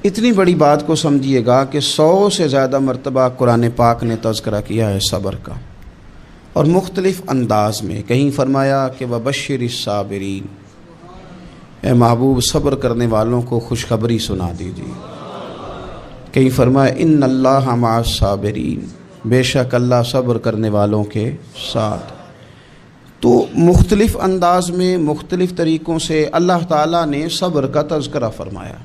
اتنی بڑی بات کو سمجھیے گا کہ 100 سے زیادہ مرتبہ قرآن پاک نے تذکرہ کیا ہے صبر کا، اور مختلف انداز میں. کہیں فرمایا کہ وبشر الصابرین، اے محبوب صبر کرنے والوں کو خوشخبری سنا دیجیے. کہیں فرمایا ان اللہ مع الصابرین، بے شک اللہ صبر کرنے والوں کے ساتھ. تو مختلف انداز میں مختلف طریقوں سے اللہ تعالیٰ نے صبر کا تذکرہ فرمایا.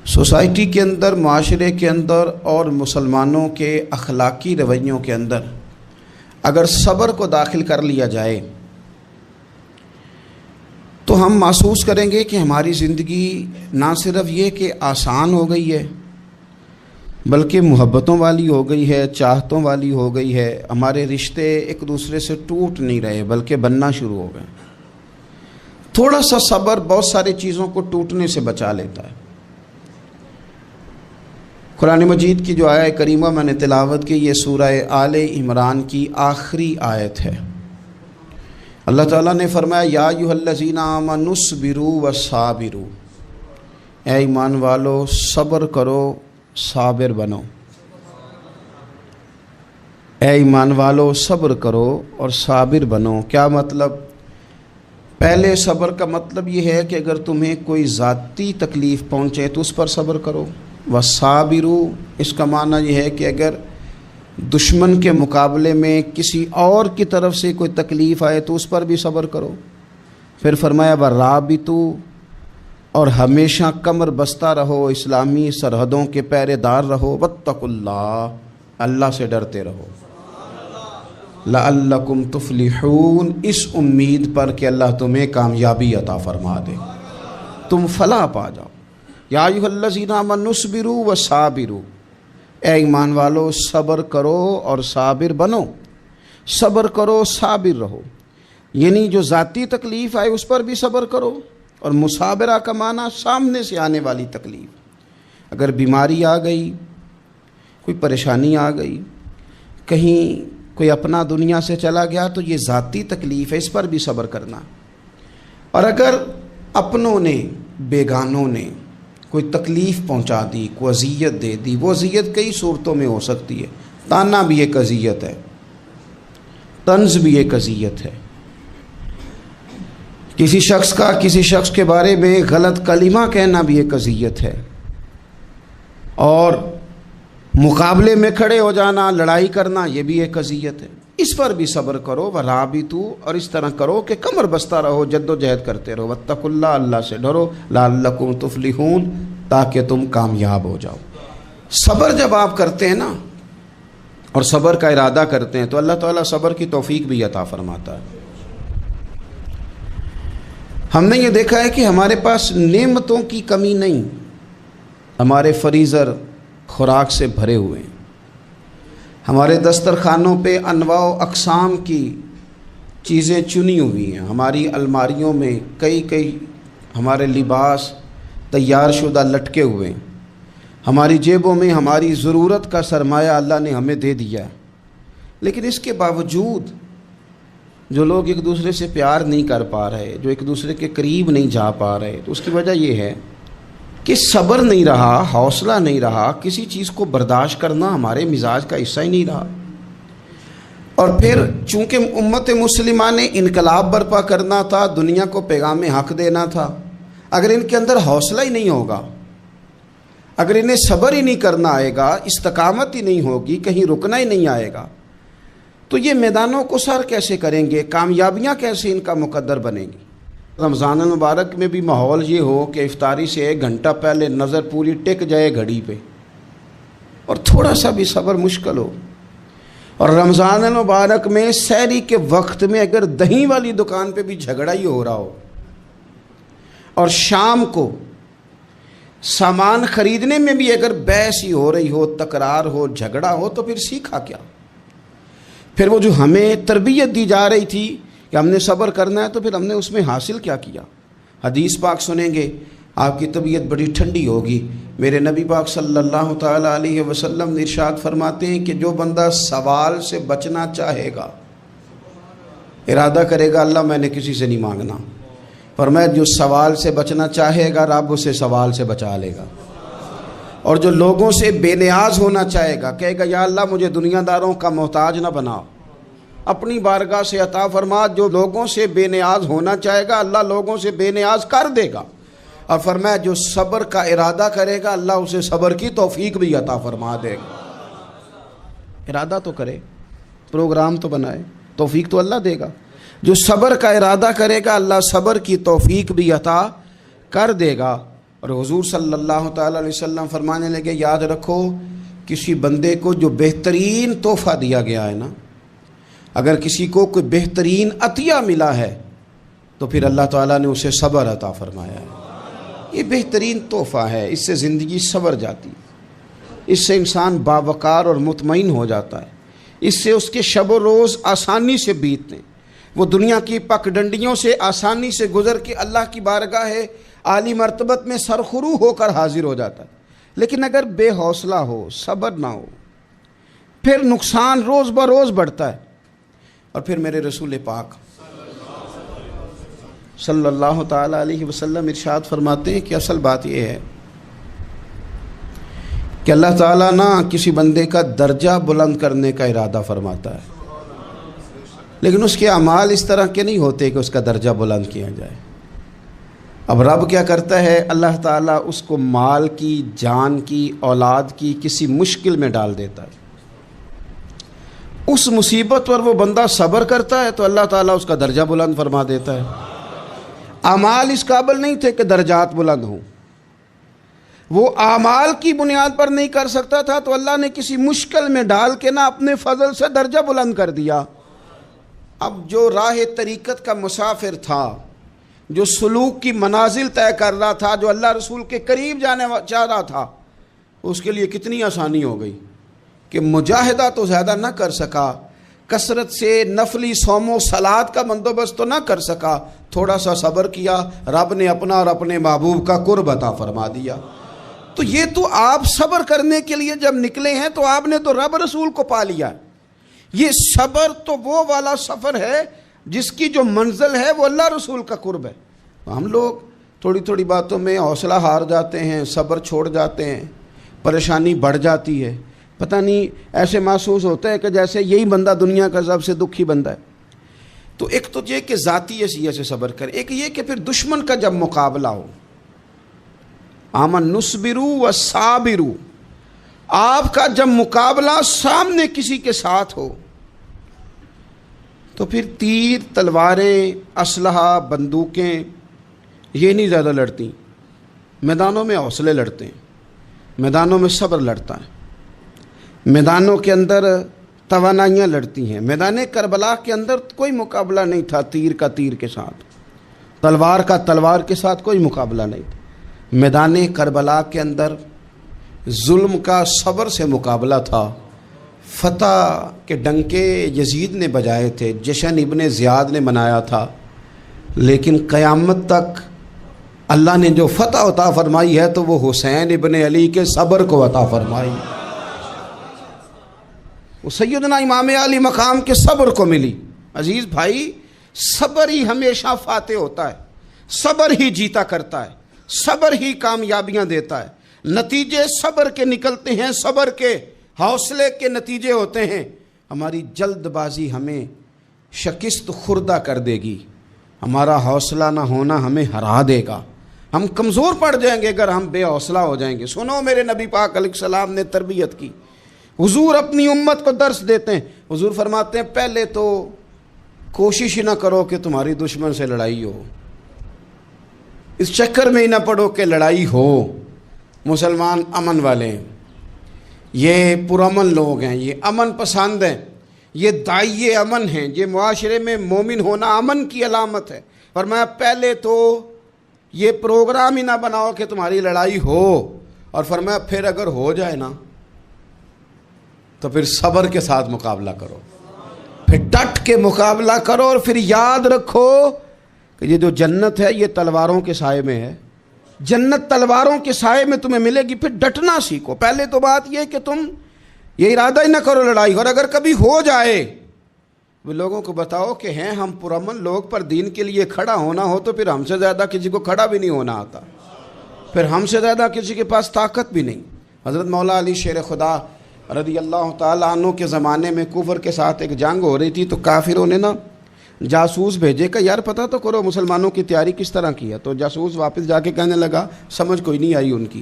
سوسائٹی کے اندر، معاشرے کے اندر اور مسلمانوں کے اخلاقی رویوں کے اندر اگر صبر کو داخل کر لیا جائے تو ہم محسوس کریں گے کہ ہماری زندگی نہ صرف یہ کہ آسان ہو گئی ہے بلکہ محبتوں والی ہو گئی ہے، چاہتوں والی ہو گئی ہے. ہمارے رشتے ایک دوسرے سے ٹوٹ نہیں رہے بلکہ بننا شروع ہو گئے. تھوڑا سا صبر بہت ساری چیزوں کو ٹوٹنے سے بچا لیتا ہے. قرآن مجید کی جو آیہ کریمہ میں نے تلاوت کی، یہ سورہ آل عمران کی آخری آیت ہے. اللہ تعالیٰ نے فرمایا یا ایھا الذین آمنوا اصبروا وصابروا، اے ایمان والو صبر کرو صابر بنو. اے ایمان والو صبر کرو اور صابر بنو. کیا مطلب؟ پہلے صبر کا مطلب یہ ہے کہ اگر تمہیں کوئی ذاتی تکلیف پہنچے تو اس پر صبر کرو. وصابروا، اس کا معنی یہ ہے کہ اگر دشمن کے مقابلے میں کسی اور کی طرف سے کوئی تکلیف آئے تو اس پر بھی صبر کرو. پھر فرمایا ورابطوا، اور ہمیشہ کمر بستہ رہو، اسلامی سرحدوں کے پہرے دار رہو. واتقوا اللہ، اللہ سے ڈرتے رہو. لعلکم تفلحون، اس امید پر کہ اللہ تمہیں کامیابی عطا فرما دے، تم فلاح پا جاؤ. یا ایھا الذین آمنوا اصبروا وصابروا، اے ایمان والو صبر کرو اور صابر بنو. صبر کرو صابر رہو، یعنی جو ذاتی تکلیف آئے اس پر بھی صبر کرو. اور مصابرہ کا معنی سامنے سے آنے والی تکلیف. اگر بیماری آ گئی، کوئی پریشانی آ گئی، کہیں کوئی اپنا دنیا سے چلا گیا تو یہ ذاتی تکلیف ہے، اس پر بھی صبر کرنا. اور اگر اپنوں نے، بیگانوں نے کوئی تکلیف پہنچا دی، کوئی اذیت دے دی، وہ اذیت کئی صورتوں میں ہو سکتی ہے. تانا بھی ایک اذیت ہے، طنز بھی ایک اذیت ہے. کسی شخص کے بارے میں غلط کلمہ کہنا بھی ایک اذیت ہے. اور مقابلے میں کھڑے ہو جانا، لڑائی کرنا، یہ بھی ایک اذیت ہے. اس پر بھی صبر کرو. ورابطوا، اور اس طرح کرو کہ کمر بستہ رہو، جد و جہد کرتے رہو. واتقوا اللہ، اللہ سے ڈرو. لعلکم تفلحون، تاکہ تم کامیاب ہو جاؤ. صبر جب آپ کرتے ہیں نا اور صبر کا ارادہ کرتے ہیں تو اللہ تعالیٰ صبر کی توفیق بھی عطا فرماتا ہے. ہم نے یہ دیکھا ہے کہ ہمارے پاس نعمتوں کی کمی نہیں، ہمارے فریزر خوراک سے بھرے ہوئے ہیں. ہمارے دسترخوانوں پہ انواع و اقسام کی چیزیں چنی ہوئی ہیں. ہماری الماریوں میں کئی ہمارے لباس تیار شدہ لٹکے ہوئے ہیں. ہماری جیبوں میں ہماری ضرورت کا سرمایہ اللہ نے ہمیں دے دیا ہے. لیکن اس کے باوجود جو لوگ ایک دوسرے سے پیار نہیں کر پا رہے، جو ایک دوسرے کے قریب نہیں جا پا رہے، تو اس کی وجہ یہ ہے کہ صبر نہیں رہا، حوصلہ نہیں رہا. کسی چیز کو برداشت کرنا ہمارے مزاج کا حصہ ہی نہیں رہا. اور پھر چونکہ امت مسلمہ نے انقلاب برپا کرنا تھا، دنیا کو پیغام حق دینا تھا، اگر ان کے اندر حوصلہ ہی نہیں ہوگا، اگر انہیں صبر ہی نہیں کرنا آئے گا، استقامت ہی نہیں ہوگی، کہیں رکنا ہی نہیں آئے گا، تو یہ میدانوں کو سر کیسے کریں گے؟ کامیابیاں کیسے ان کا مقدر بنیں گی؟ رمضان المبارک میں بھی ماحول یہ ہو کہ افطاری سے 1 گھنٹہ پہلے نظر پوری ٹک جائے گھڑی پہ، اور تھوڑا سا بھی صبر مشکل ہو. اور رمضان المبارک میں سحری کے وقت میں اگر دہی والی دکان پہ بھی جھگڑا ہی ہو رہا ہو، اور شام کو سامان خریدنے میں بھی اگر بحث ہی ہو رہی ہو، تکرار ہو، جھگڑا ہو، تو پھر سیکھا کیا؟ پھر وہ جو ہمیں تربیت دی جا رہی تھی کہ ہم نے صبر کرنا ہے، تو پھر ہم نے اس میں حاصل کیا کیا؟ حدیث پاک سنیں گے، آپ کی طبیعت بڑی ٹھنڈی ہوگی. میرے نبی پاک صلی اللہ تعالیٰ علیہ وسلم نے ارشاد فرماتے ہیں کہ جو بندہ سوال سے بچنا چاہے گا، ارادہ کرے گا اللہ میں نے کسی سے نہیں مانگنا، فرمایا جو سوال سے بچنا چاہے گا رب اسے سوال سے بچا لے گا، اور جو لوگوں سے بے نیاز ہونا چاہے گا کہے گا یا اللہ مجھے دنیا داروں کا محتاج نہ بنا، اپنی بارگاہ سے عطا فرما۔ جو لوگوں سے بے نیاز ہونا چاہے گا اللہ لوگوں سے بے نیاز کر دے گا، اور فرمایا جو صبر کا ارادہ کرے گا اللہ اسے صبر کی توفیق بھی عطا فرما دے گا۔ ارادہ تو کرے، پروگرام تو بنائے، توفیق تو اللہ دے گا۔ جو صبر کا ارادہ کرے گا اللہ صبر کی توفیق بھی عطا کر دے گا۔ اور حضور صلی اللہ تعالیٰ علیہ وسلم فرمانے لگے یاد رکھو کسی بندے کو جو بہترین تحفہ دیا گیا ہے نا، اگر کسی کو کوئی بہترین عطیہ ملا ہے تو پھر اللہ تعالیٰ نے اسے صبر عطا فرمایا ہے۔ یہ بہترین تحفہ ہے، اس سے زندگی سنور جاتی ہے، اس سے انسان باوقار اور مطمئن ہو جاتا ہے، اس سے اس کے شب و روز آسانی سے بیتتے ہیں، وہ دنیا کی پک ڈنڈیوں سے آسانی سے گزر کے اللہ کی بارگاہ عالی مرتبت میں سرخرو ہو کر حاضر ہو جاتا ہے۔ لیکن اگر بے حوصلہ ہو، صبر نہ ہو، پھر نقصان روز بروز بڑھتا ہے۔ اور پھر میرے رسول پاک صلی اللہ تعالیٰ علیہ وسلم ارشاد فرماتے ہیں کہ اصل بات یہ ہے کہ اللہ تعالیٰ نہ کسی بندے کا درجہ بلند کرنے کا ارادہ فرماتا ہے، لیکن اس کے اعمال اس طرح کے نہیں ہوتے کہ اس کا درجہ بلند کیا جائے۔ اب رب کیا کرتا ہے، اللہ تعالیٰ اس کو مال کی، جان کی، اولاد کی کسی مشکل میں ڈال دیتا ہے، اس مصیبت پر وہ بندہ صبر کرتا ہے تو اللہ تعالیٰ اس کا درجہ بلند فرما دیتا ہے۔ اعمال اس قابل نہیں تھے کہ درجات بلند ہوں، وہ اعمال کی بنیاد پر نہیں کر سکتا تھا تو اللہ نے کسی مشکل میں ڈال کے نہ اپنے فضل سے درجہ بلند کر دیا۔ اب جو راہ طریقت کا مسافر تھا، جو سلوک کی منازل طے کر رہا تھا، جو اللہ رسول کے قریب جانے چاہ رہا تھا، اس کے لیے کتنی آسانی ہو گئی کہ مجاہدہ تو زیادہ نہ کر سکا، کثرت سے نفلی صوم و صلات کا بندوبست تو نہ کر سکا، تھوڑا سا صبر کیا، رب نے اپنا اور اپنے محبوب کا قرب عطا فرما دیا۔ تو یہ تو آپ صبر کرنے کے لیے جب نکلے ہیں تو آپ نے تو رب رسول کو پا لیا۔ یہ صبر تو وہ والا سفر ہے جس کی جو منزل ہے وہ اللہ رسول کا قرب ہے۔ ہم لوگ تھوڑی تھوڑی باتوں میں حوصلہ ہار جاتے ہیں، صبر چھوڑ جاتے ہیں، پریشانی بڑھ جاتی ہے، پتہ نہیں ایسے محسوس ہوتا ہے کہ جیسے یہی بندہ دنیا کا سب سے دکھی بندہ ہے۔ تو ایک تو یہ کہ ذاتی حیثیت سے صبر کرے، ایک یہ کہ پھر دشمن کا جب مقابلہ ہو، آمن نصبرو و صابرو، آپ کا جب مقابلہ سامنے کسی کے ساتھ ہو تو پھر تیر، تلواریں، اسلحہ، بندوقیں یہ نہیں زیادہ لڑتی، میدانوں میں حوصلے لڑتے ہیں، میدانوں میں صبر لڑتا ہے، میدانوں کے اندر توانائیاں لڑتی ہیں۔ میدان کربلا کے اندر کوئی مقابلہ نہیں تھا تیر کا تیر کے ساتھ، تلوار کا تلوار کے ساتھ کوئی مقابلہ نہیں تھا۔ میدان کربلا کے اندر ظلم کا صبر سے مقابلہ تھا، فتح کے ڈنکے یزید نے بجائے تھے، جشن ابن زیاد نے منایا تھا، لیکن قیامت تک اللہ نے جو فتح عطا فرمائی ہے تو وہ حسین ابن علی کے صبر کو عطا فرمائی، وہ سیدنا امام علی مقام کے صبر کو ملی۔ عزیز بھائی، صبر ہی ہمیشہ فاتح ہوتا ہے، صبر ہی جیتا کرتا ہے، صبر ہی کامیابیاں دیتا ہے، نتیجے صبر کے نکلتے ہیں، صبر کے حوصلے کے نتیجے ہوتے ہیں۔ ہماری جلد بازی ہمیں شکست خوردہ کر دے گی، ہمارا حوصلہ نہ ہونا ہمیں ہرا دے گا، ہم کمزور پڑ جائیں گے اگر ہم بے حوصلہ ہو جائیں گے۔ سنو، میرے نبی پاک علیہ السلام نے تربیت کی، حضور اپنی امت کو درس دیتے ہیں، حضور فرماتے ہیں پہلے تو کوشش ہی نہ کرو کہ تمہاری دشمن سے لڑائی ہو، اس چکر میں ہی نہ پڑو کہ لڑائی ہو۔ مسلمان امن والے ہیں، یہ پرامن لوگ ہیں، یہ امن پسند ہیں، یہ داعی امن ہیں، یہ معاشرے میں مومن ہونا امن کی علامت ہے۔ فرمایا پہلے تو یہ پروگرام ہی نہ بناؤ کہ تمہاری لڑائی ہو، اور فرمایا پھر اگر ہو جائے نا تو پھر صبر کے ساتھ مقابلہ کرو، پھر ڈٹ کے مقابلہ کرو، اور پھر یاد رکھو کہ یہ جو جنت ہے یہ تلواروں کے سائے میں ہے، جنت تلواروں کے سائے میں تمہیں ملے گی۔ پھر ڈٹنا سیکھو۔ پہلے تو بات یہ کہ تم یہ ارادہ ہی نہ کرو لڑائی، اور اگر کبھی ہو جائے وہ لوگوں کو بتاؤ کہ ہیں ہم پرامن لوگ، پر دین کے لیے کھڑا ہونا ہو تو پھر ہم سے زیادہ کسی کو کھڑا بھی نہیں ہونا آتا، پھر ہم سے زیادہ کسی کے پاس طاقت بھی نہیں۔ حضرت مولا علی شیر خدا رضی اللہ تعالیٰ عنہ کے زمانے میں کفر کے ساتھ ایک جنگ ہو رہی تھی، تو کافروں نے نا جاسوس بھیجے کہ یار پتہ تو کرو مسلمانوں کی تیاری کس طرح کی ہے۔ تو جاسوس واپس جا کے کہنے لگا سمجھ کوئی نہیں آئی ان کی،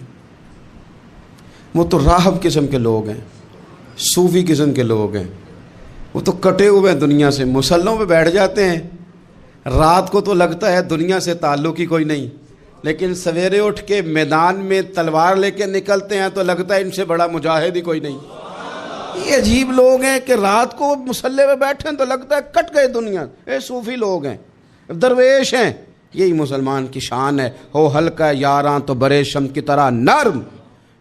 وہ تو راہب قسم کے لوگ ہیں، صوفی قسم کے لوگ ہیں، وہ تو کٹے ہوئے ہیں دنیا سے، مسلوں پہ بیٹھ جاتے ہیں، رات کو تو لگتا ہے دنیا سے تعلق ہی کوئی نہیں، لیکن سویرے اٹھ کے میدان میں تلوار لے کے نکلتے ہیں تو لگتا ہے ان سے بڑا مجاہد ہی کوئی نہیں۔ یہ عجیب لوگ ہیں کہ رات کو مسلح پہ بیٹھے ہیں تو لگتا ہے کٹ گئے دنیا، یہ صوفی لوگ ہیں، درویش ہیں۔ یہی مسلمان کی شان ہے، ہو ہلکا یاراں تو برے شم کی طرح نرم،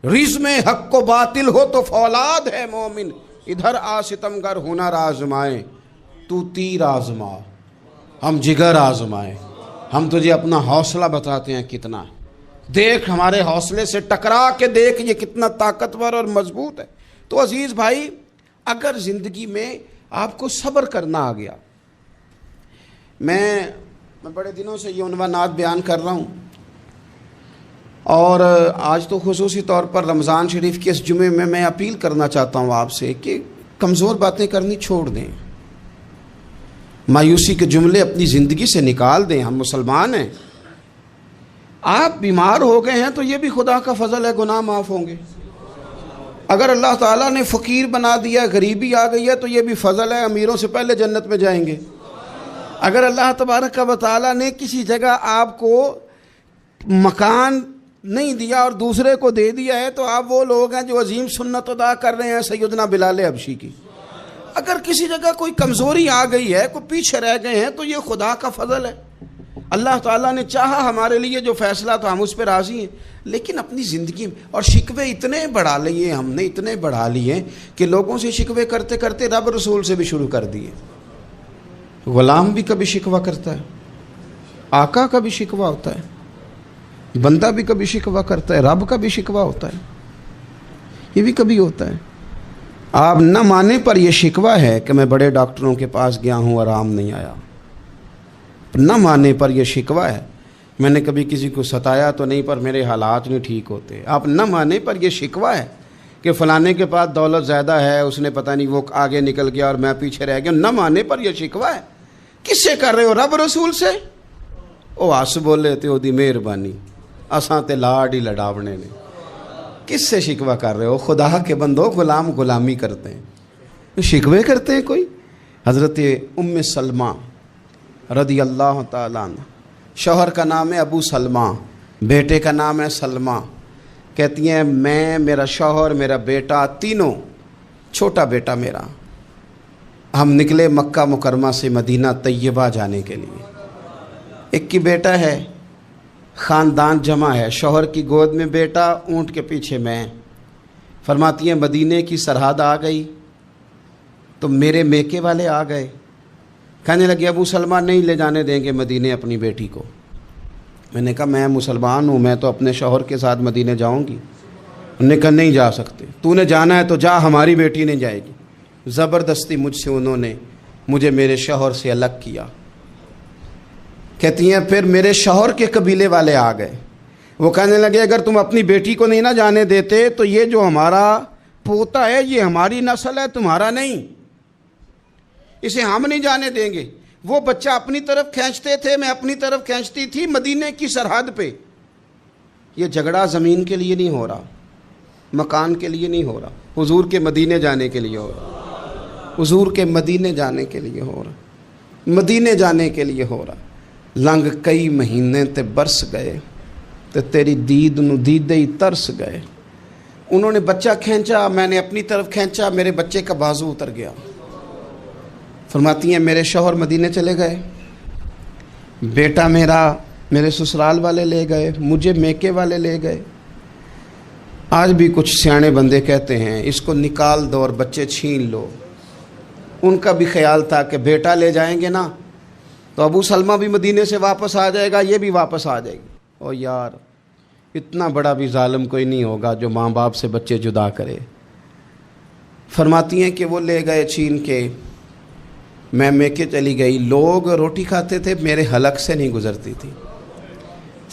رزم حق و باطل ہو تو فولاد ہے مومن، ادھر آ ستمگر ہنر آزمائیں تو تیر آزما، ہم جگر آزمائیں، ہم تجھے اپنا حوصلہ بتاتے ہیں کتنا، دیکھ ہمارے حوصلے سے ٹکرا کے دیکھ یہ کتنا طاقتور اور مضبوط ہے۔ تو عزیز بھائی، اگر زندگی میں آپ کو صبر کرنا آ گیا، میں بڑے دنوں سے یہ عنوانات بیان کر رہا ہوں، اور آج تو خصوصی طور پر رمضان شریف کے اس جمعے میں میں اپیل کرنا چاہتا ہوں آپ سے کہ کمزور باتیں کرنی چھوڑ دیں، مایوسی کے جملے اپنی زندگی سے نکال دیں۔ ہم مسلمان ہیں، آپ بیمار ہو گئے ہیں تو یہ بھی خدا کا فضل ہے، گناہ معاف ہوں گے۔ اگر اللہ تعالیٰ نے فقیر بنا دیا، غریبی آ گئی ہے تو یہ بھی فضل ہے، امیروں سے پہلے جنت میں جائیں گے۔ اگر اللہ تبارک و تعالیٰ نے کسی جگہ آپ کو مکان نہیں دیا اور دوسرے کو دے دیا ہے تو آپ وہ لوگ ہیں جو عظیم سنت ادا کر رہے ہیں سیدنا بلال حبشی کی۔ اگر کسی جگہ کوئی کمزوری آ گئی ہے، کوئی پیچھے رہ گئے ہیں تو یہ خدا کا فضل ہے۔ اللہ تعالیٰ نے چاہا ہمارے لیے جو فیصلہ تو ہم اس پہ راضی ہیں، لیکن اپنی زندگی میں اور شکوے اتنے بڑھا لیے، ہم نے اتنے بڑھا لیے کہ لوگوں سے شکوے کرتے کرتے رب رسول سے بھی شروع کر دیے۔ غلام بھی کبھی شکوہ کرتا ہے، آقا کا بھی شکوہ ہوتا ہے، بندہ بھی کبھی شکوہ کرتا ہے، رب کا بھی شکوہ ہوتا ہے، یہ بھی کبھی ہوتا ہے۔ آپ نہ مانے پر یہ شکوہ ہے کہ میں بڑے ڈاکٹروں کے پاس گیا ہوں آرام نہیں آیا، نہ مانے پر یہ شکوہ ہے میں نے کبھی کسی کو ستایا تو نہیں پر میرے حالات نہیں ٹھیک ہوتے۔ آپ نہ مانے پر یہ شکوہ ہے کہ فلانے کے پاس دولت زیادہ ہے، اس نے پتہ نہیں وہ آگے نکل گیا اور میں پیچھے رہ گیا، نہ مانے پر یہ شکوہ ہے۔ کس سے کر رہے ہو؟ رب رسول سے؟ او آس بولے تے او دی مہربانی، اساں تے لاڈ ہی لڑاونے نے۔ کس سے شکوہ کر رہے ہو؟ خدا کے بندو، غلام غلامی کرتے ہیں، شکوے کرتے ہیں کوئی؟ حضرت ام سلمہ رضی اللہ تعالیٰ عنہ، شوہر کا نام ہے ابو سلمہ، بیٹے کا نام ہے سلمہ، کہتی ہیں میں، میرا شوہر، میرا بیٹا، تینوں، چھوٹا بیٹا میرا، ہم نکلے مکہ مکرمہ سے مدینہ طیبہ جانے کے لیے۔ ایک کی بیٹا ہے، خاندان جمع ہے، شوہر کی گود میں بیٹا، اونٹ کے پیچھے میں۔ فرماتی ہیں مدینے کی سرحد آ گئی تو میرے میکے والے آ گئے، کہنے لگے ابو سلمہ نہیں لے جانے دیں گے مدینے اپنی بیٹی کو۔ میں نے کہا میں مسلمان ہوں، میں تو اپنے شوہر کے ساتھ مدینے جاؤں گی۔ انہوں نے کہا نہیں جا سکتے، تو نے جانا ہے تو جا، ہماری بیٹی نہیں جائے گی۔ زبردستی مجھ سے انہوں نے مجھے میرے شوہر سے الگ کیا۔ کہتی ہیں پھر میرے شوہر کے قبیلے والے آ گئے، وہ کہنے لگے اگر تم اپنی بیٹی کو نہیں نہ جانے دیتے تو یہ جو ہمارا پوتا ہے یہ ہماری نسل ہے، تمہارا نہیں، اسے ہم نہیں جانے دیں گے۔ وہ بچہ اپنی طرف کھینچتے تھے، میں اپنی طرف کھینچتی تھی، مدینے کی سرحد پہ۔ یہ جھگڑا زمین کے لیے نہیں ہو رہا، مکان کے لیے نہیں ہو رہا، حضور کے مدینے جانے کے لیے ہو رہا، حضور کے مدینے جانے کے لیے ہو رہا، مدینے جانے کے لیے ہو رہا۔ لنگ کئی مہینے تے برس گئے تے تیری دید نو دیدے ہی ترس گئے۔ انہوں نے بچہ کھینچا، میں نے اپنی طرف کھینچا، میرے بچے کا بازو اتر گیا۔ فرماتی ہیں میرے شوہر مدینے چلے گئے، بیٹا میرا میرے سسرال والے لے گئے، مجھے میکے والے لے گئے۔ آج بھی کچھ سیانے بندے کہتے ہیں اس کو نکال دو اور بچے چھین لو۔ ان کا بھی خیال تھا کہ بیٹا لے جائیں گے نا تو ابو سلمہ بھی مدینے سے واپس آ جائے گا، یہ بھی واپس آ جائے گی۔ او یار، اتنا بڑا بھی ظالم کوئی نہیں ہوگا جو ماں باپ سے بچے جدا کرے۔ فرماتی ہیں کہ وہ لے گئے چھین کے، میں میکے چلی گئی، لوگ روٹی کھاتے تھے، میرے حلق سے نہیں گزرتی تھی۔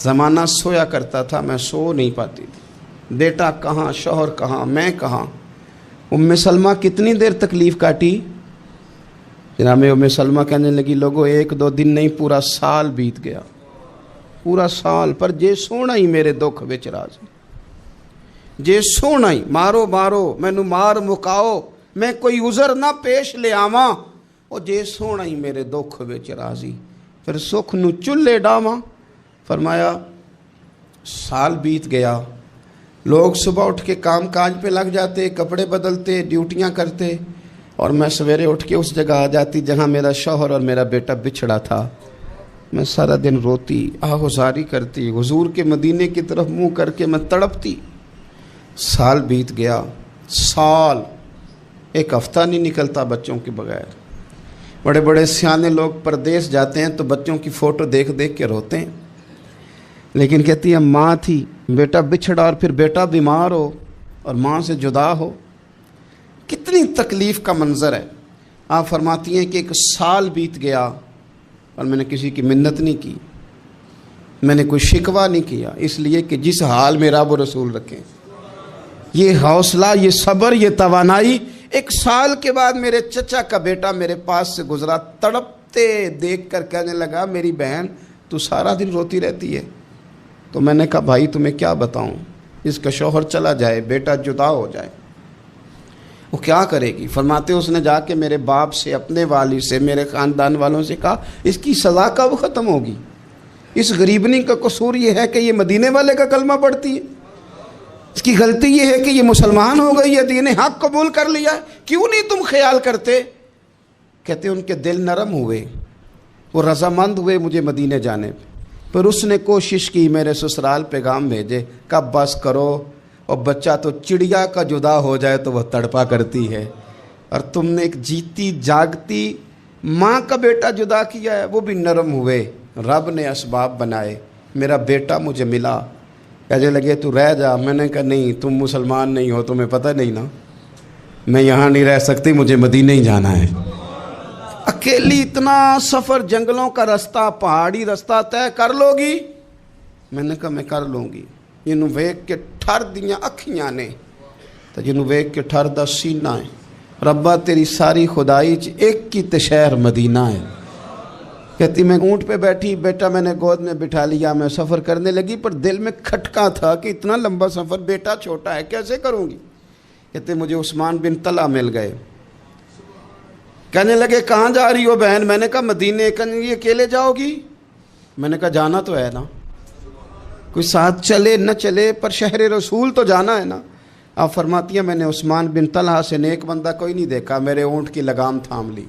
زمانہ سویا کرتا تھا، میں سو نہیں پاتی تھی۔ بیٹا کہاں، شوہر کہاں، میں کہاں۔ ام سلمہ کتنی دیر تکلیف کاٹی؟ جناب ام سلمہ کہنے لگی لوگوں 1-2 دن نہیں، پورا سال بیت گیا، پورا سال، پر جے سونا ہی میرے دکھ وچ راضی، جے سونا ہی مارو مارو مینوں مار مکاؤ، میں کوئی عذر نہ پیش لے آواں، او جے سونا ہی میرے دکھ وچ راضی، پھر سکھ نو چلے ڈاواں۔ فرمایا سال بیت گیا، لوگ صبح اٹھ کے کام کاج پہ لگ جاتے، کپڑے بدلتے، ڈیوٹیاں کرتے، اور میں سویرے اٹھ کے اس جگہ آ جاتی جہاں میرا شوہر اور میرا بیٹا بچھڑا تھا۔ میں سارا دن روتی، آہوزاری کرتی، حضور کے مدینے کی طرف منہ کر کے میں تڑپتی۔ سال بیت گیا، سال، ایک ہفتہ نہیں نکلتا بچوں کے بغیر۔ بڑے بڑے سیانے لوگ پردیس جاتے ہیں تو بچوں کی فوٹو دیکھ دیکھ کے روتے ہیں، لیکن کہتی ہے ماں تھی، بیٹا بچھڑا اور پھر بیٹا بیمار ہو اور ماں سے جدا ہو، کتنی تکلیف کا منظر ہے۔ آپ فرماتی ہیں کہ 1 سال بیت گیا اور میں نے کسی کی منت نہیں کی، میں نے کوئی شکوہ نہیں کیا، اس لیے کہ جس حال میں رب و رسول رکھیں، یہ حوصلہ، یہ صبر، یہ توانائی۔ 1 سال کے بعد میرے چچا کا بیٹا میرے پاس سے گزرا، تڑپتے دیکھ کر کہنے لگا میری بہن تو سارا دن روتی رہتی ہے۔ تو میں نے کہا بھائی تمہیں کیا بتاؤں، اس کا شوہر چلا جائے، بیٹا جدا ہو جائے، وہ کیا کرے گی؟ فرماتے اس نے جا کے میرے باپ سے، اپنے والد سے، میرے خاندان والوں سے کہا اس کی سزا کب ختم ہوگی؟ اس غریبنی کا قصور یہ ہے کہ یہ مدینے والے کا کلمہ پڑھتی ہے، اس کی غلطی یہ ہے کہ یہ مسلمان ہو گئی ہے، دین حق قبول کر لیا ہے، کیوں نہیں تم خیال کرتے؟ کہتے ان کے دل نرم ہوئے، وہ رضامند ہوئے مجھے مدینے جانے پہ۔ پھر اس نے کوشش کی، میرے سسرال پیغام بھیجے، کب بس کرو، اور بچہ تو چڑیا کا جدا ہو جائے تو وہ تڑپا کرتی ہے، اور تم نے ایک جیتی جاگتی ماں کا بیٹا جدا کیا ہے۔ وہ بھی نرم ہوئے، رب نے اسباب بنائے، میرا بیٹا مجھے ملا۔ کہنے لگے تو رہ جا، میں نے کہا نہیں، تم مسلمان نہیں ہو، تمہیں پتہ نہیں نا، میں یہاں نہیں رہ سکتی، مجھے مدینہ ہی جانا ہے۔ اکیلی اتنا سفر، جنگلوں کا رستہ، پہاڑی رستہ طے کر لو گی؟ میں نے کہا میں کر لوں گی۔ جنوں ویکھ کے ٹھر دیاں اکھیاں نے تو جنوں ویکھ کے ٹھر دا سینہ ہے، ربا تیری ساری خدائی چ ایک کی تے شہر مدینہ ہے۔ کہتی میں اونٹ پہ بیٹھی، بیٹا میں نے گود میں بٹھا لیا، میں سفر کرنے لگی، پر دل میں کھٹکا تھا کہ اتنا لمبا سفر، بیٹا چھوٹا ہے، کیسے کروں گی؟ کہتے مجھے عثمان بن طلحہ مل گئے، کہنے لگے کہاں جا رہی ہو بہن؟ میں نے کہا مدینے۔ کہنے لگے اکیلے جاؤ گی؟ میں نے کہا جانا تو ہے نا، کوئی ساتھ چلے نہ چلے پر شہر رسول تو جانا ہے نا۔ آپ فرماتی ہیں میں نے عثمان بن طلحہ سے نیک بندہ کوئی نہیں دیکھا، میرے اونٹ کی لگام تھام لی۔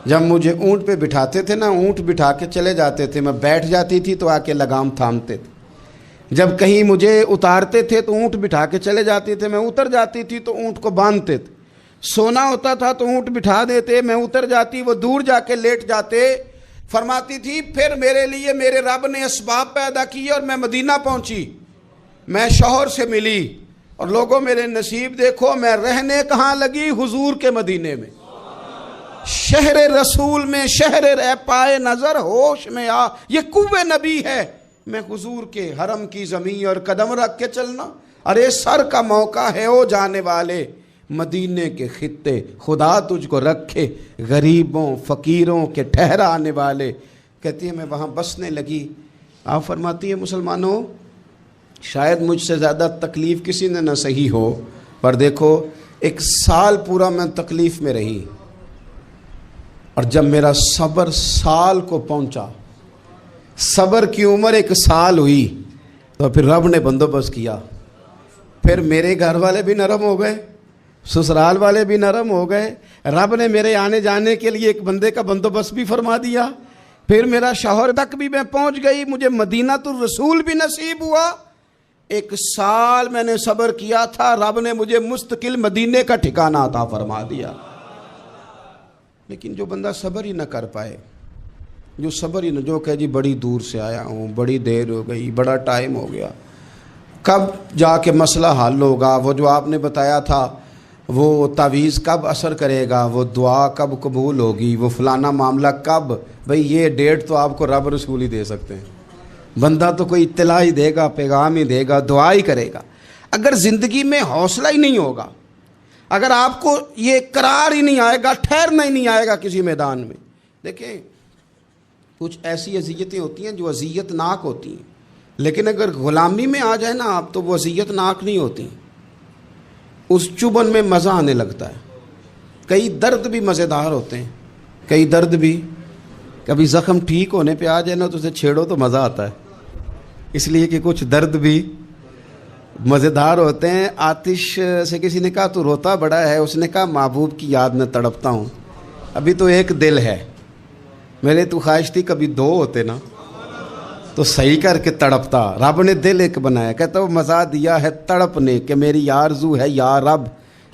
جب مجھے اونٹ پہ بٹھاتے تھے نا، اونٹ بٹھا کے چلے جاتے تھے، میں بیٹھ جاتی تھی تو آ کے لگام تھامتے تھے۔ جب کہیں مجھے اتارتے تھے تو اونٹ بٹھا کے چلے جاتے تھے، میں اتر جاتی تھی تو اونٹ کو باندھتے تھے۔ سونا ہوتا تھا تو اونٹ بٹھا دیتے، میں اتر جاتی، وہ دور جا کے لیٹ جاتے۔ فرماتی تھی پھر میرے لیے میرے رب نے اسباب پیدا کیے اور میں مدینہ پہنچی، میں شوہر سے ملی، اور لوگوں میرے نصیب دیکھو، میں رہنے کہاں لگی؟ حضور کے مدینے میں، شہر رسول میں، شہر رہ پائے نظر ہوش میں آ، یہ کوہ نبی ہے، میں حضور کے حرم کی زمین اور قدم رکھ کے چلنا۔ ارے سر کا موقع ہے او جانے والے، مدینے کے خطے خدا تجھ کو رکھے، غریبوں فقیروں کے ٹھہرانے والے۔ کہتی ہے میں وہاں بسنے لگی۔ آپ فرماتی ہیں مسلمانوں شاید مجھ سے زیادہ تکلیف کسی نے نہ سہی ہو، پر دیکھو 1 سال پورا میں تکلیف میں رہی، اور جب میرا صبر سال کو پہنچا، صبر کی عمر 1 سال ہوئی، تو پھر رب نے بندوبست کیا، پھر میرے گھر والے بھی نرم ہو گئے، سسرال والے بھی نرم ہو گئے، رب نے میرے آنے جانے کے لیے ایک بندے کا بندوبست بھی فرما دیا، پھر میرا شوہر تک بھی میں پہنچ گئی، مجھے مدینہ الرسول بھی نصیب ہوا۔ 1 سال میں نے صبر کیا تھا، رب نے مجھے مستقل مدینے کا ٹھکانہ عطا فرما دیا۔ لیکن جو بندہ صبر ہی نہ کر پائے، جو صبر ہی نہ، جو کہے جی بڑی دور سے آیا ہوں، بڑی دیر ہو گئی، بڑا ٹائم ہو گیا، کب جا کے مسئلہ حل ہوگا؟ وہ جو آپ نے بتایا تھا وہ تعویذ کب اثر کرے گا، وہ دعا کب قبول ہوگی، وہ فلانا معاملہ کب، بھئی یہ ڈیٹ تو آپ کو رب رسول ہی دے سکتے ہیں۔ بندہ تو کوئی اطلاع ہی دے گا، پیغام ہی دے گا، دعا ہی کرے گا۔ اگر زندگی میں حوصلہ ہی نہیں ہوگا، اگر آپ کو یہ قرار ہی نہیں آئے گا، ٹھہرنا ہی نہیں آئے گا کسی میدان میں۔ دیکھیں کچھ ایسی اذیتیں ہوتی ہیں جو اذیت ناک ہوتی ہیں، لیکن اگر غلامی میں آ جائے نا آپ تو وہ اذیت ناک نہیں ہوتی، اس چبھن میں مزہ آنے لگتا ہے۔ کئی درد بھی مزیدار ہوتے ہیں، کئی درد بھی، کبھی زخم ٹھیک ہونے پہ آ جائے نا تو اسے چھیڑو تو مزہ آتا ہے، اس لیے کہ کچھ درد بھی مزیدار ہوتے ہیں۔ آتش سے کسی نے کہا تو روتا بڑا ہے، اس نے کہا محبوب کی یاد میں تڑپتا ہوں، ابھی تو ایک دل ہے، میرے تو خواہش تھی کبھی دو ہوتے نا تو صحیح کر کے تڑپتا۔ رب نے دل ایک بنایا، کہتا وہ مزہ دیا ہے تڑپ نے کہ میری آرزو ہے یا رب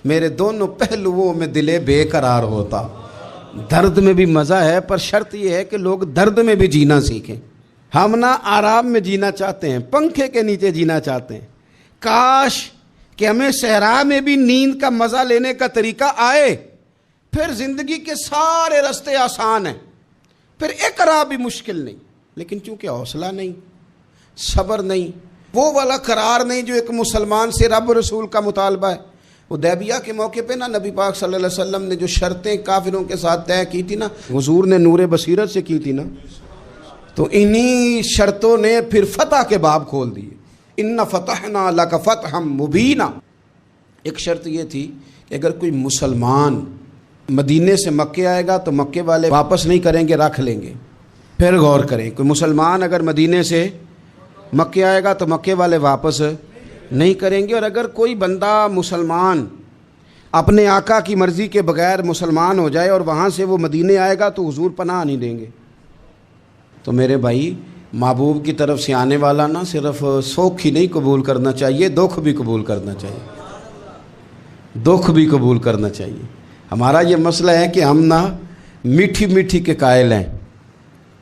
میرے دونوں پہلوؤں میں دل بے قرار ہوتا۔ درد میں بھی مزہ ہے، پر شرط یہ ہے کہ لوگ درد میں بھی جینا سیکھیں۔ ہم نہ آرام میں جینا چاہتے ہیں، پنکھے کے نیچے جینا چاہتے ہیں۔ کاش کہ ہمیں صحرا میں بھی نیند کا مزہ لینے کا طریقہ آئے، پھر زندگی کے سارے راستے آسان ہیں، پھر اقرا بھی مشکل نہیں۔ لیکن چونکہ حوصلہ نہیں، صبر نہیں، وہ والا قرار نہیں جو ایک مسلمان سے رب رسول کا مطالبہ ہے۔ حدیبیہ کے موقع پہ نا نبی پاک صلی اللہ علیہ وسلم نے جو شرطیں کافروں کے ساتھ طے کی تھی نا، حضور نے نور بصیرت سے کی تھی نا، تو انہی شرطوں نے پھر فتح کے باب کھول دیے۔ ان فتحنا لک فتحا مبینا۔ ایک شرط یہ تھی کہ اگر کوئی مسلمان مدینے سے مکے آئے گا تو مکے والے واپس نہیں کریں گے، رکھ لیں گے۔ پھر غور کریں، کوئی مسلمان اگر مدینے سے مکے آئے گا تو مکے والے واپس نہیں کریں گے، اور اگر کوئی بندہ مسلمان اپنے آقا کی مرضی کے بغیر مسلمان ہو جائے اور وہاں سے وہ مدینے آئے گا تو حضور پناہ نہیں دیں گے۔ تو میرے بھائی، محبوب کی طرف سے آنے والا نہ صرف سوکھ ہی نہیں قبول کرنا چاہیے، دکھ بھی قبول کرنا چاہیے، دکھ بھی قبول کرنا چاہیے۔ ہمارا یہ مسئلہ ہے کہ ہم نہ میٹھی میٹھی کے قائل ہیں،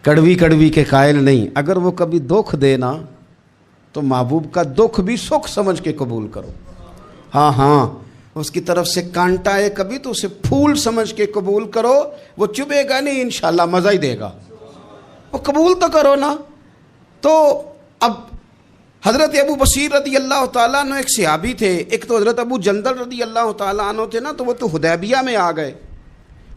کڑوی کڑوی کے قائل نہیں۔ اگر وہ کبھی دکھ دے نا تو محبوب کا دکھ بھی سکھ سمجھ کے قبول کرو۔ ہاں اس کی طرف سے کانٹا ہے کبھی تو اسے پھول سمجھ کے قبول کرو، وہ چبھے گا نہیں، انشاءاللہ مزہ ہی دے گا، وہ قبول تو کرو نا۔ تو اب حضرت ابو بصیر رضی اللہ تعالیٰ عنہ ایک صحابی تھے، ایک تو حضرت ابو جندل رضی اللہ تعالیٰ عنہ تھے نا، تو وہ تو حدیبیہ میں آ گئے،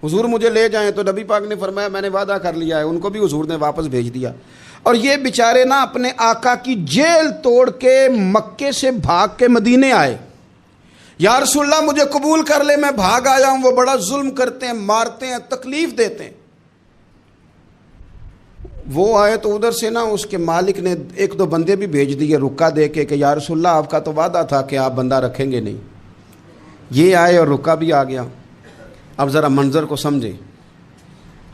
حضور مجھے لے جائیں، تو نبی پاک نے فرمایا میں نے وعدہ کر لیا ہے، ان کو بھی حضور نے واپس بھیج دیا۔ اور یہ بیچارے نا اپنے آقا کی جیل توڑ کے مکے سے بھاگ کے مدینے آئے، یا رسول اللہ مجھے قبول کر لے، میں بھاگ آیا ہوں، وہ بڑا ظلم کرتے ہیں، مارتے ہیں، تکلیف دیتے ہیں۔ وہ آئے تو ادھر سے نا اس کے مالک نے ایک دو بندے بھی بھیج دیے رکا دے کے کہ یا رسول اللہ آپ کا تو وعدہ تھا کہ آپ بندہ رکھیں گے نہیں۔ یہ آئے اور رکا بھی آ گیا۔ اب ذرا منظر کو سمجھیں۔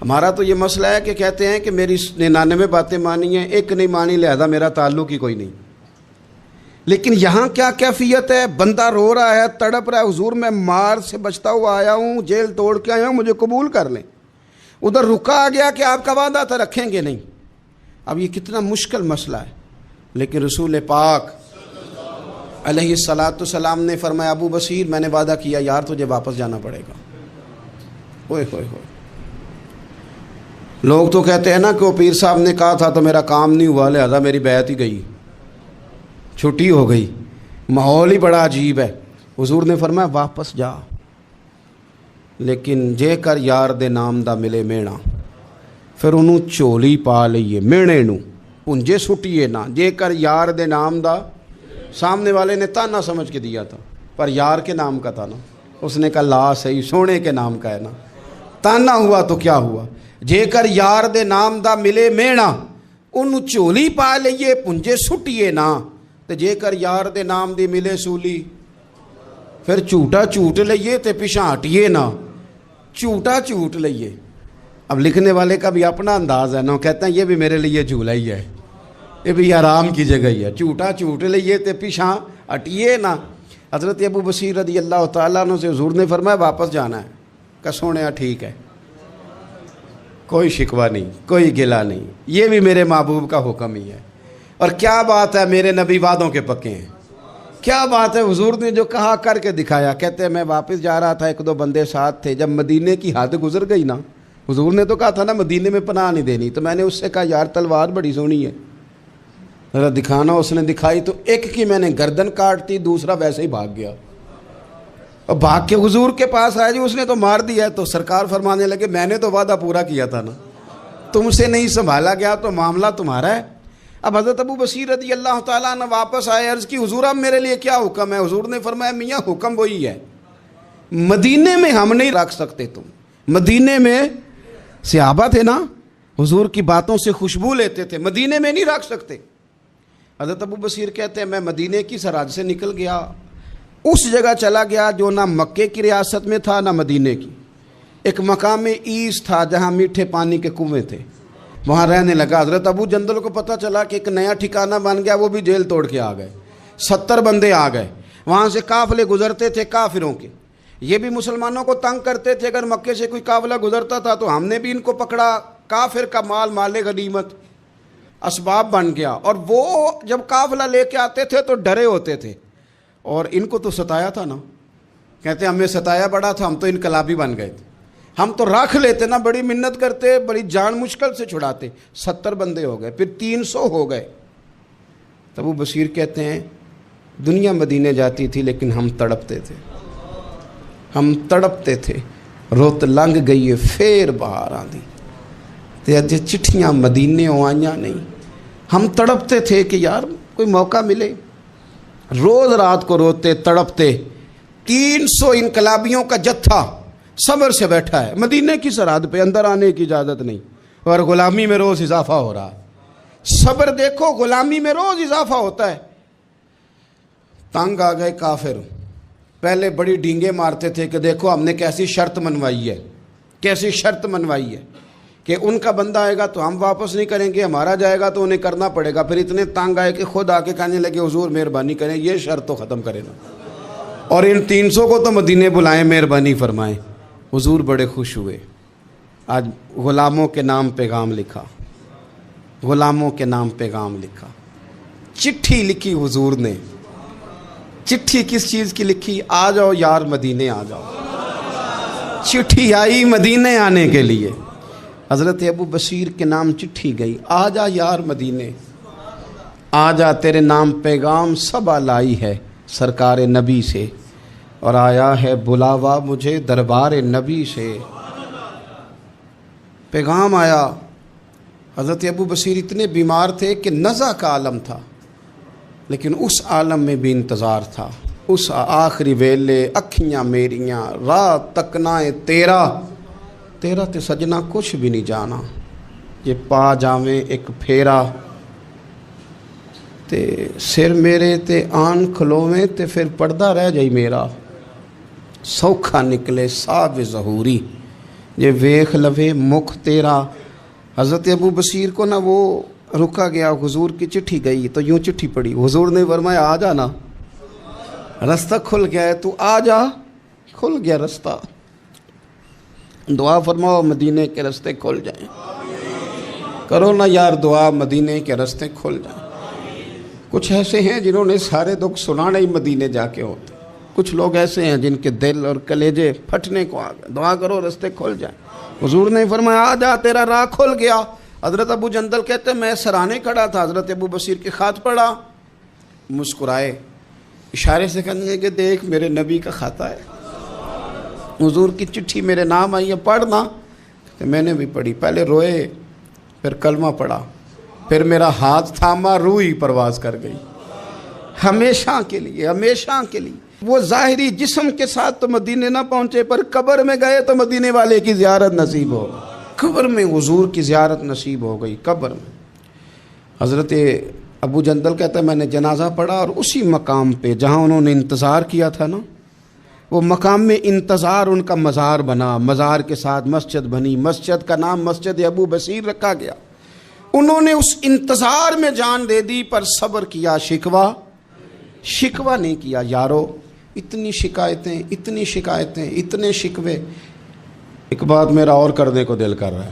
ہمارا تو یہ مسئلہ ہے کہ کہتے ہیں کہ میری 99 باتیں مانی ہیں، ایک نہیں مانی، لہذا میرا تعلق ہی کوئی نہیں۔ لیکن یہاں کیا کیفیت ہے؟ بندہ رو رہا ہے، تڑپ رہا ہے، حضور میں مار سے بچتا ہوا آیا ہوں، جیل توڑ کے آیا ہوں، مجھے قبول کر لیں۔ ادھر رکا آ گیا کہ آپ کا وعدہ تھا رکھیں گے نہیں۔ اب یہ کتنا مشکل مسئلہ ہے، لیکن رسول پاک علیہ السلام نے فرمایا ابو بصیر میں نے وعدہ کیا یار تجھے واپس جانا پڑے گا۔ ہوئے ہوئے ہوئے، لوگ تو کہتے ہیں نا کہ وہ پیر صاحب نے کہا تھا تو میرا کام نہیں ہوا، لہذا میری بیعت ہی گئی، چھٹی ہو گئی، ماحول ہی بڑا عجیب ہے۔ حضور نے فرمایا واپس جا، لیکن جے کر یار دے نام دا ملے مینا، پھر انہوں چولی پا لئیے مینے نو پنجے سٹیے نا، جے کر یار دے نام دا، سامنے والے نے تانا سمجھ کے دیا تھا پر یار کے نام کا تھا نا، اس نے کہا لا صحیح سونے کے نام کا ہے نا، تانا ہوا تو کیا ہوا، جے کر یار دے نام دا ملے مینا، انہوں چولی پا لئیے پنجے سٹیے نا، تے جے کر یار دے نام دی ملے سولی، پھر جھوٹا جھوٹ لئیے تے پیچھے ہٹیے نا، جھوٹا جھوٹ لئیے۔ اب لکھنے والے کا بھی اپنا انداز ہے نا، کہتے ہیں یہ بھی میرے لیے جھولا ہی ہے، یہ بھی آرام کی جگہ ہی ہے، جھوٹا جھوٹ لئیے تے پیچھے ہٹیے نا۔ حضرت ابو بصیر رضی اللہ تعالیٰ عنہ سے حضور نے فرمایا واپس جانا ہے، کہ سونے ٹھیک ہے، کوئی شکوہ نہیں، کوئی گلہ نہیں، یہ بھی میرے محبوب کا حکم ہی ہے۔ اور کیا بات ہے، میرے نبی وعدوں کے پکے ہیں، کیا بات ہے، حضور نے جو کہا کر کے دکھایا. کہتے ہیں میں واپس جا رہا تھا، ایک دو بندے ساتھ تھے، جب مدینے کی حد گزر گئی نا، حضور نے تو کہا تھا نا مدینے میں پناہ نہیں دینی، تو میں نے اس سے کہا یار تلوار بڑی سونی ہے، ذرا دکھانا. اس نے دکھائی تو ایک کی میں نے گردن کاٹ دی، دوسرا ویسے ہی بھاگ گیا، اور بھاگ کے حضور کے پاس آیا جی اس نے تو مار دیا ہے. تو سرکار فرمانے لگے میں نے تو وعدہ پورا کیا تھا نا، تم سے نہیں سنبھالا گیا تو معاملہ تمہارا ہے. اب حضرت ابو بصیر رضی اللہ تعالیٰ عنہ واپس آئے، عرض کی حضور اب میرے لیے کیا حکم ہے؟ حضور نے فرمایا میاں حکم وہی ہے، مدینے میں ہم نہیں رکھ سکتے. تم مدینے میں صحابہ تھے نا، حضور کی باتوں سے خوشبو لیتے تھے، مدینے میں نہیں رکھ سکتے. حضرت ابو بصیر کہتے ہیں میں مدینے کی سرحد سے نکل گیا، اس جگہ چلا گیا جو نہ مکے کی ریاست میں تھا نہ مدینے کی. ایک مقام ایس تھا جہاں میٹھے پانی کے کنویں تھے، وہاں رہنے لگا. حضرت ابو جندل کو پتہ چلا کہ ایک نیا ٹھکانہ بن گیا، وہ بھی جیل توڑ کے آ گئے. 70 بندے آ گئے، وہاں سے قافلے گزرتے تھے کافروں کے، یہ بھی مسلمانوں کو تنگ کرتے تھے. اگر مکے سے کوئی قافلہ گزرتا تھا تو ہم نے بھی ان کو پکڑا، کافر کا مال مال غنیمت اسباب بن گیا. اور وہ جب قافلہ لے کے آتے تھے تو ڈرے ہوتے تھے، اور ان کو تو ستایا تھا نا. کہتے ہیں ہمیں ستایا بڑا تھا، ہم تو انقلابی بن گئے تھے، ہم تو رکھ لیتے نا، بڑی منت کرتے، بڑی جان مشکل سے چھڑاتے. 70 بندے ہو گئے، پھر 300 ہو گئے. تب وہ بصیر کہتے ہیں دنیا مدینے جاتی تھی لیکن ہم تڑپتے تھے، ہم تڑپتے تھے. روت لنگ گئی ہے پھر باہر آندی تے اج چٹھیاں مدینے آئیاں نہیں. ہم تڑپتے تھے کہ یار کوئی موقع ملے. روز رات کو روتے تڑپتے. 300 انقلابیوں کا جتھا صبر سے بیٹھا ہے مدینے کی سرحد پہ، اندر آنے کی اجازت نہیں، اور غلامی میں روز اضافہ ہو رہا. صبر دیکھو، غلامی میں روز اضافہ ہوتا ہے. تنگ آ گئے کافر. پہلے بڑی ڈینگیں مارتے تھے کہ دیکھو ہم نے کیسی شرط منوائی ہے، کیسی شرط منوائی ہے کہ ان کا بندہ آئے گا تو ہم واپس نہیں کریں گے، ہمارا جائے گا تو انہیں کرنا پڑے گا. پھر اتنے تنگ آئے کہ خود آ کے کہنے لگے حضور مہربانی کریں یہ شرط تو ختم کریں نا، اور ان 300 کو تو مدینے بلائیں، مہربانی فرمائیں. حضور بڑے خوش ہوئے. آج غلاموں کے نام پیغام لکھا، غلاموں کے نام پیغام لکھا. چٹھی لکھی حضور نے. چٹھی کس چیز کی لکھی؟ آ جاؤ یار مدینے آ جاؤ. چٹھی آئی مدینے آنے کے لیے. حضرت ابو بصیر کے نام چٹھی گئی، آ جا یار مدینے، آ جا تیرے نام پیغام سب لائی ہے سرکار نبی سے، اور آیا ہے بلاوا مجھے دربار نبی سے. پیغام آیا. حضرت ابو بصیر اتنے بیمار تھے کہ نزع کا عالم تھا، لیکن اس عالم میں بھی انتظار تھا. اس آخری ویلے اکھیاں میریاں رات تکنائے تیرا تے سجنا کچھ بھی نہیں جانا، یہ پا جاویں ایک پھیرا تے سر میرے تے آن کھلوویں تے پھر پردہ رہ جائی میرا. سوکھا نکلے صاحب ظہوری یہ ویخ لوے مکھ تیرا. حضرت ابو بصیر کو نا وہ رکا گیا. حضور کی چٹھی گئی تو یوں چٹھی پڑھی. حضور نے فرمایا آ جا نا، رستہ کھل گیا ہے، تو آ جا. کھل گیا رستہ. دعا فرماؤ مدینے کے رستے کھل جائیں. کرو نا یار دعا مدینے کے رستے کھل جائیں. کچھ ایسے ہیں جنہوں نے سارے دکھ سنانے ہی مدینے جا کے ہوتے. کچھ لوگ ایسے ہیں جن کے دل اور کلیجے پھٹنے کو آ گئے. دعا کرو رستے کھل جائیں. حضور نے فرمایا آ جا تیرا راہ کھل گیا. حضرت ابو جندل کہتے ہیں میں سرانے کھڑا تھا، حضرت ابو بصیر کے خط پڑھا، مسکرائے، اشارے سے کہنے لگے کہ دیکھ میرے نبی کا خط ہے، حضور کی چٹھی میرے نام آئی ہے پڑھنا. کہ میں نے بھی پڑھی. پہلے روئے، پھر کلمہ پڑھا، پھر میرا ہاتھ تھاما، روح ہی پرواز کر گئی. ہمیشہ کے لیے، ہمیشہ کے لیے. وہ ظاہری جسم کے ساتھ تو مدینے نہ پہنچے، پر قبر میں گئے تو مدینے والے کی زیارت نصیب ہو. قبر میں حضور کی زیارت نصیب ہو گئی. قبر میں حضرت ابو جندل کہتا ہے میں نے جنازہ پڑھا، اور اسی مقام پہ جہاں انہوں نے انتظار کیا تھا نا، وہ مقام میں انتظار ان کا مزار بنا. مزار کے ساتھ مسجد بنی. مسجد کا نام مسجد ابو بصیر رکھا گیا. انہوں نے اس انتظار میں جان دے دی، پر صبر کیا. شکوہ نہیں کیا. یارو اتنی شکایتیں، اتنی شکایتیں، اتنے شکوے. ایک بات میرا اور کرنے کو دل کر رہا ہے.